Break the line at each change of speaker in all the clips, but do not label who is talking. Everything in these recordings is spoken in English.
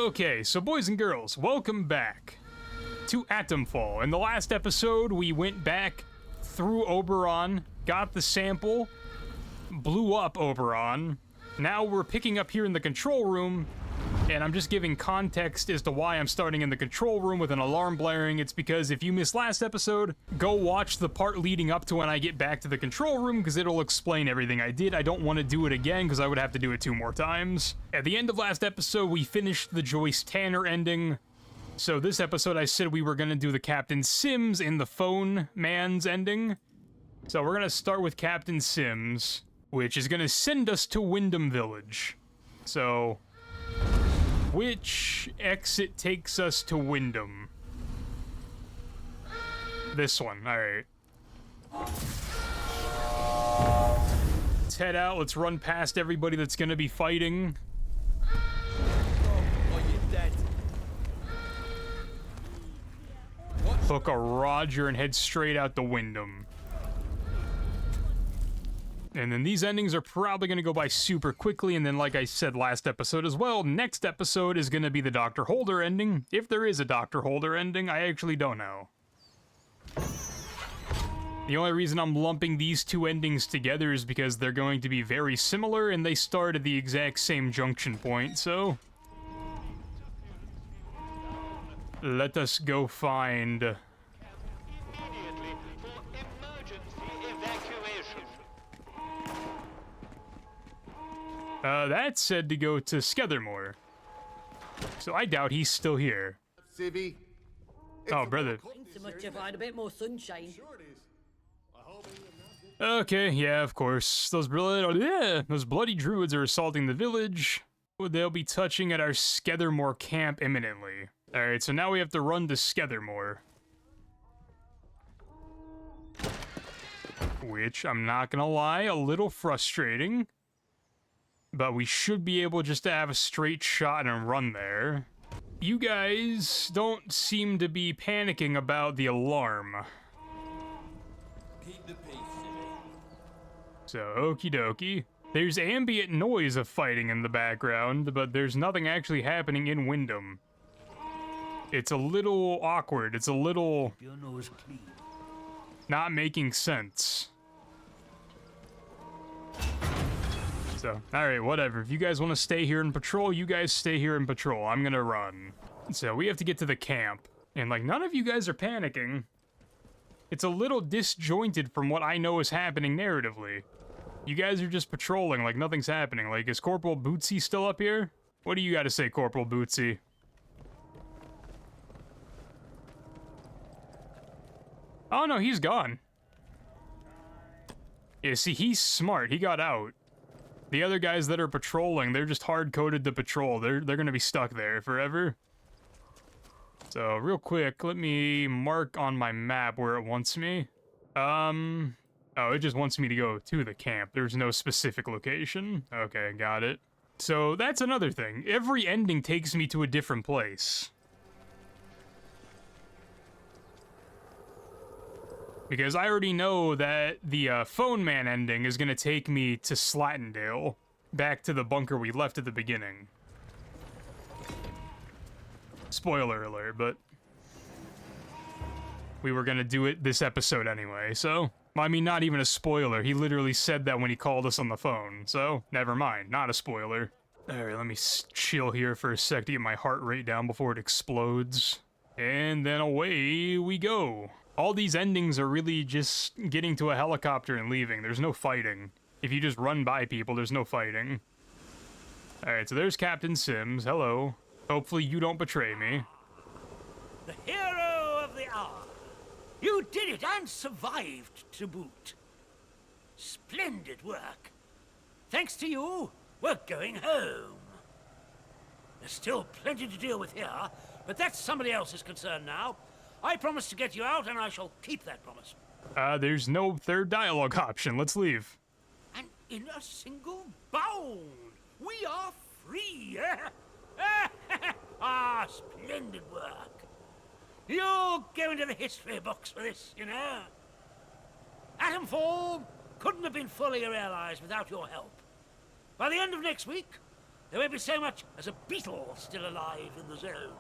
Okay, so boys and girls, welcome back to Atomfall. In the last episode, we went back through Oberon, got the sample, blew up Oberon. Now we're picking up here in the control room, and I'm just giving context as to why I'm starting in the control room with an alarm blaring. It's because if you missed last episode, go watch the part leading up to when I get back to the control room, because it'll explain everything I did. I don't want to do it again, because I would have to do it 2 more times. At the end of last episode, we finished the Joyce Tanner ending. So this episode, I said we were going to do the Captain Sims in the phone man's ending. So we're going to start with Captain Sims, which is going to send us to Wyndham Village. So which exit takes us to Wyndham? This one, alright. Let's head out, let's run past everybody that's gonna be fighting. Book a Roger and head straight out to Wyndham. And then these endings are probably going to go by super quickly, and then like I said last episode as well, next episode is going to be the Dr. Holder ending. If there is a Dr. Holder ending, I actually don't know. The only reason I'm lumping these 2 endings together is because they're going to be very similar, and they start at the exact same junction point, so let us go find that said to go to Skethermore. So I doubt he's still here.
Civvy.
Oh, brother.
So much to find a bit more sunshine.
Okay, yeah, of course. Those bloody druids are assaulting the village. They'll be touching at our Skethermore camp imminently. Alright, so now we have to run to Skethermore. Which, I'm not gonna lie, a little frustrating. But we should be able just to have a straight shot and run there. You guys don't seem to be panicking about the alarm.
Keep the peace, silly.
So, okie dokie. There's ambient noise of fighting in the background, but there's nothing actually happening in Wyndham. It's a little awkward. It's a little
Keep your nose clean.
not making sense. So, alright, whatever. If you guys want to stay here and patrol, you guys stay here and patrol. I'm gonna run. So, we have to get to the camp. And, like, none of you guys are panicking. It's a little disjointed from what I know is happening narratively. You guys are just patrolling like nothing's happening. Like, is Corporal Bootsy still up here? What do you gotta say, Corporal Bootsy? Oh, no, he's gone. Yeah, see, he's smart. He got out. The other guys that are patrolling, they're just hard-coded to patrol. They're gonna be stuck there forever. So, real quick, let me mark on my map where it wants me. Oh, it just wants me to go to the camp. There's no specific location. Okay, got it. So, that's another thing. Every ending takes me to a different place. Because I already know that the phone man ending is going to take me to Slattendale, back to the bunker we left at the beginning. Spoiler alert, but we were going to do it this episode anyway, so... I mean, not even a spoiler. He literally said that when he called us on the phone, so never mind. Not a spoiler. Alright, let me chill here for a sec to get my heart rate down before it explodes. And then away we go. All these endings are really just getting to a helicopter and leaving. There's no fighting. If you just run by people, there's no fighting. Alright, so there's Captain Sims. Hello. Hopefully you don't betray me.
The hero of the hour. You did it and survived to boot. Splendid work. Thanks to you, we're going home. There's still plenty to deal with here, but that's somebody else's concern now. I promised to get you out, and I shall keep that promise.
There's no third dialogue option. Let's leave.
And in a single bound, we are free. Ah, splendid work. You'll go into the history books for this, you know. Atomfall couldn't have been fully realized without your help. By the end of next week, There won't be so much as a beetle still alive in the zone.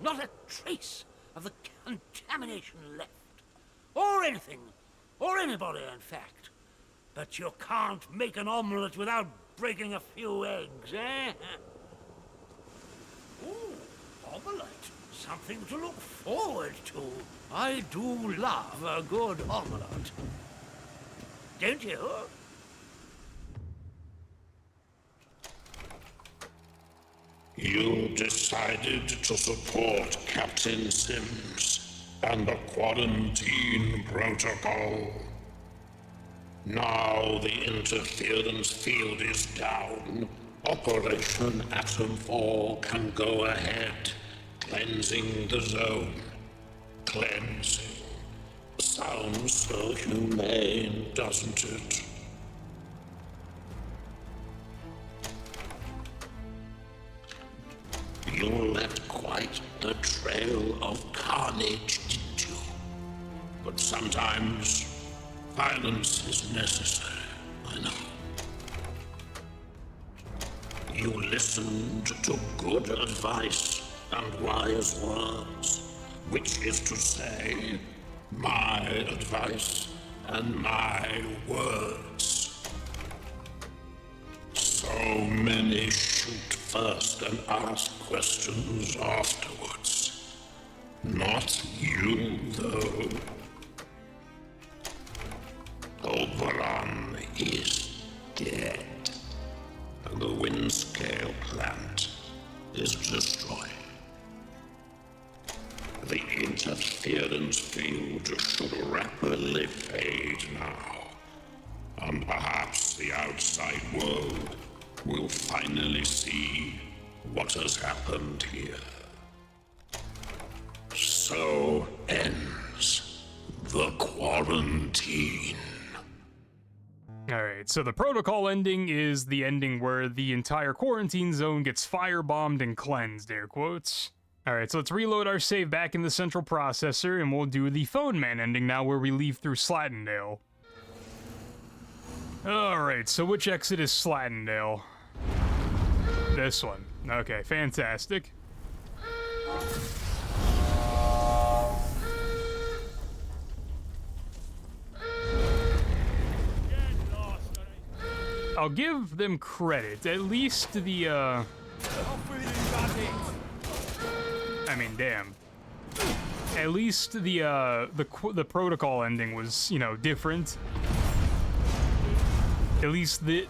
Not a trace of the contamination left. Or anything. Or anybody, in fact. But you can't make an omelette without breaking a few eggs, eh? Ooh, omelette. Something to look forward to. I do love a good omelette. Don't you?
You decided to support Captain Sims and the quarantine protocol. Now the interference field is down. Operation Atomfall can go ahead, cleansing the zone. Cleansing. Sounds so humane, doesn't it? You left quite the trail of carnage, didn't you? But sometimes violence is necessary, I know. You listened to good advice and wise words, which is to say, my advice and my words. So many shoot first and ask questions afterwards. Not you, though. Oberon is dead, and the Windscale plant is destroyed. The interference field should rapidly fade now, and perhaps the outside world will finally see what has happened here. So ends the quarantine.
Alright, so the protocol ending is the ending where the entire quarantine zone gets firebombed and cleansed, air quotes. Alright, so let's reload our save back in the central processor, and we'll do the Phone Man ending now where we leave through Slatendale. Alright, so which exit is Slatendale? This one. Okay, fantastic. I'll give them credit. At least the, I mean, damn. At least the protocol ending was, you know, different. At least the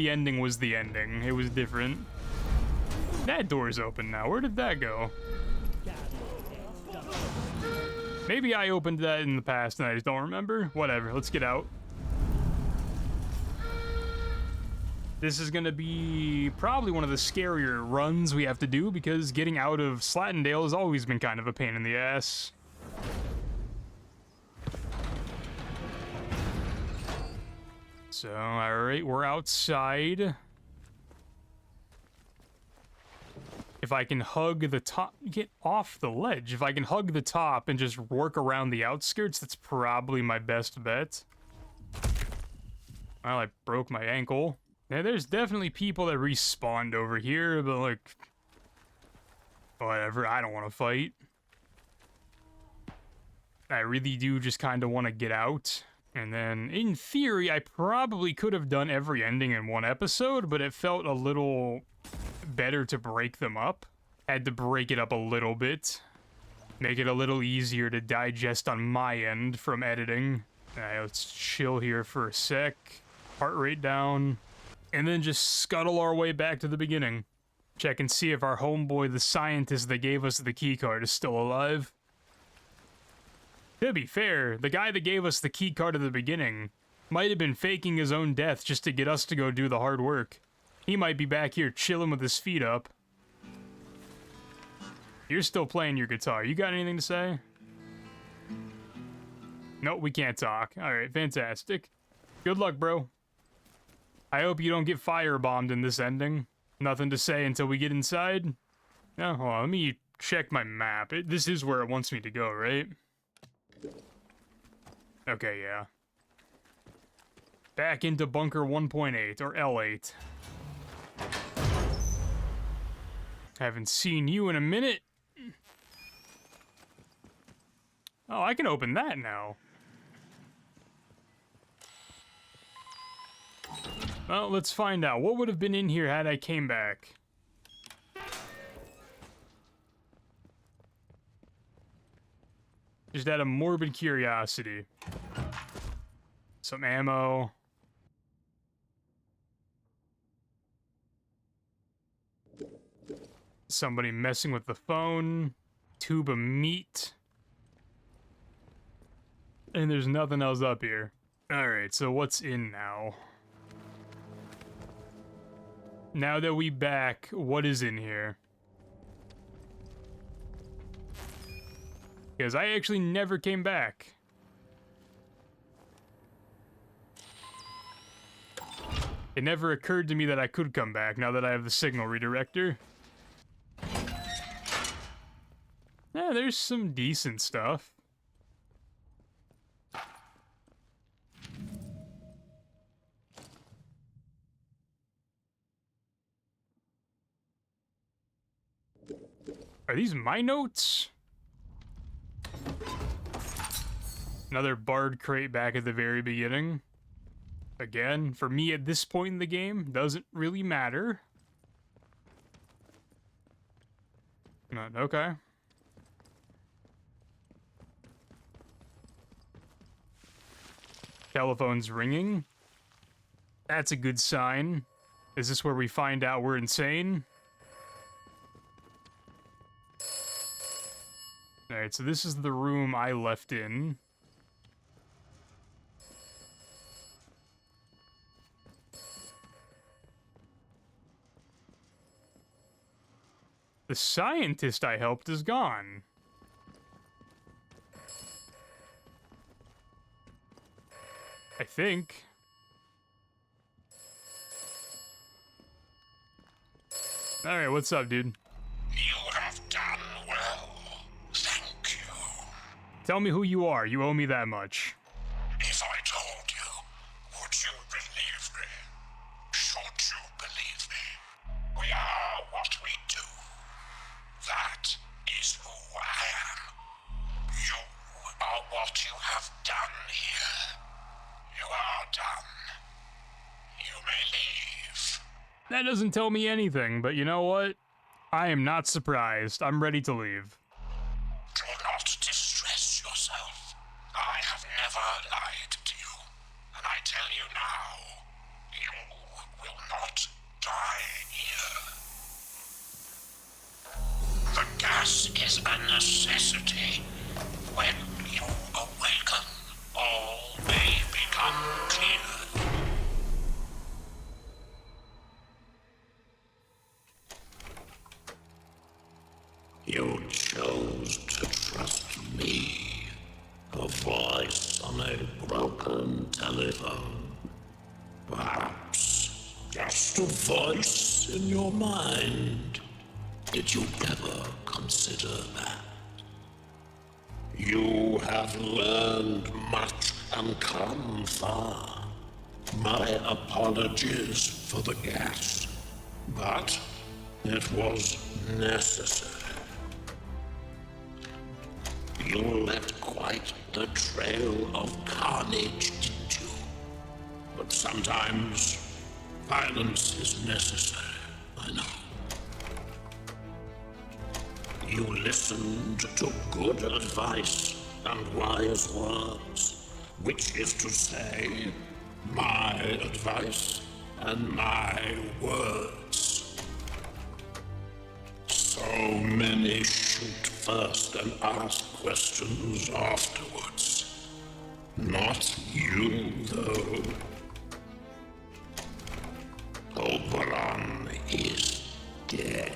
ending was the ending. It was different. That door's open now. Where did that go? Maybe I opened that in the past and I just don't remember. Whatever, let's get out. This is gonna be probably one of the scarier runs we have to do because getting out of Slatendale has always been kind of a pain in the ass. So, alright, we're outside. If I can hug the top, get off the ledge. If I can hug the top and just work around the outskirts, that's probably my best bet. Well, I broke my ankle. Yeah, there's definitely people that respawned over here, but like, whatever, I don't want to fight. I really do just kind of want to get out. And then, in theory, I probably could have done every ending in one episode, but it felt a little better to break them up. Had to break it up a little bit. Make it a little easier to digest on my end from editing. Alright, let's chill here for a sec. Heart rate down. And then just scuttle our way back to the beginning. Check and see if our homeboy, the scientist that gave us the keycard, is still alive. To be fair, the guy that gave us the keycard at the beginning might have been faking his own death just to get us to go do the hard work. He might be back here chilling with his feet up. You're still playing your guitar. You got anything to say? Nope, we can't talk. Alright, fantastic. Good luck, bro. I hope you don't get firebombed in this ending. Nothing to say until we get inside. Oh, hold on, let me check my map. This is where it wants me to go, right? Okay, yeah. Back into bunker 1.8, or L8. Haven't seen you in a minute. Oh, I can open that now. Well, let's find out. What would have been in here had I came back? Just out of morbid curiosity. Some ammo. Somebody messing with the phone. Tube of meat. And there's nothing else up here. Alright, so what's in now? Now that we back, what is in here? Because I actually never came back. It never occurred to me that I could come back now that I have the signal redirector. Yeah, there's some decent stuff. Are these my notes? Another barred crate back at the very beginning. Again, for me at this point in the game, doesn't really matter. Okay. Telephone's ringing. That's a good sign. Is this where we find out we're insane? Alright, so this is the room I left in. The scientist I helped is gone. I think. Alright, what's up, dude?
You have done well. Thank you.
Tell me who you are. You owe me that much.
If I told you, would you believe me? Should you believe me? We are what we do. That is who I am. You are what you have done here. You are done. You may leave.
That doesn't tell me anything, but you know what? I am not surprised. I'm ready to leave.
Do not distress yourself. I have never lied to you. And I tell you now, you will not die here. The gas is a necessity. When you awaken, all may become clear. You chose to trust me, a voice on a broken telephone. Perhaps just a voice in your mind. Did you ever consider that? You have learned much and come far. My apologies for the gas, but it was necessary. You left quite the trail of carnage, didn't you? But sometimes violence is necessary, I know. You listened to good advice and wise words, which is to say, my advice and my words. So many shoot first and ask questions afterwards. Not you, though. Oberon is dead,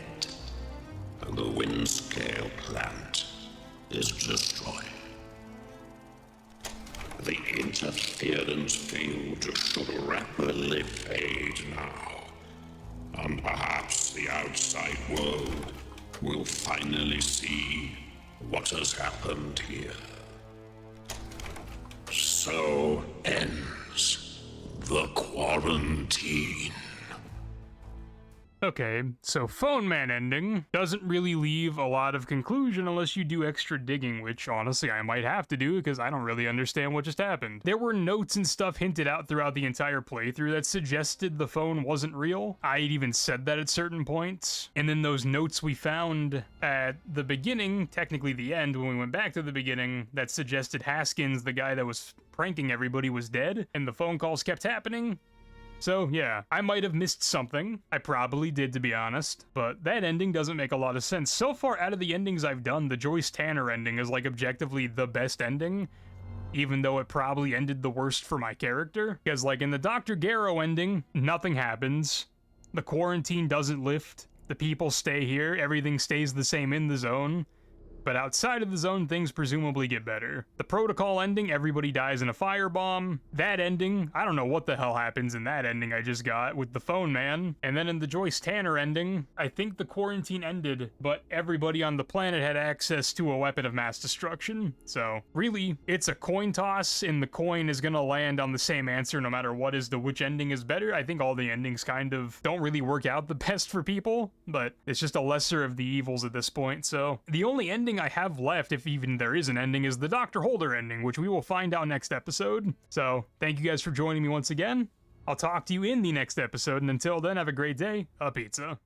and the Windscale plant is destroyed. The interference field should rapidly fade now, and perhaps the outside world will finally see what has happened here. So ends the quarantine.
Okay, so Phone Man ending doesn't really leave a lot of conclusion unless you do extra digging, which honestly I might have to do because I don't really understand what just happened. There were notes and stuff hinted out throughout the entire playthrough that suggested the phone wasn't real. I had even said that at certain points. And then those notes we found at the beginning, technically the end when we went back to the beginning, that suggested Haskins, the guy that was pranking everybody, was dead, and the phone calls kept happening. So yeah, I might have missed something. I probably did, to be honest, but that ending doesn't make a lot of sense. So far out of the endings I've done, the Joyce Tanner ending is like objectively the best ending, even though it probably ended the worst for my character. Because like in the Dr. Garrow ending, nothing happens. The quarantine doesn't lift. The people stay here. Everything stays the same in the zone. But outside of the zone, things presumably get better. The Protocol ending, everybody dies in a firebomb. That ending, I don't know what the hell happens in that ending I just got with the Phone Man. And then in the Joyce Tanner ending, I think the quarantine ended, but everybody on the planet had access to a weapon of mass destruction. So really, it's a coin toss, and the coin is gonna land on the same answer no matter what as to which ending is better. I think all the endings kind of don't really work out the best for people, but it's just a lesser of the evils at this point. So the only ending I have left, if even there is an ending, is the Dr. Holder ending, which we will find out next episode. So thank you guys for joining me once again. I'll talk to you in the next episode, and until then, have a great day. A pizza.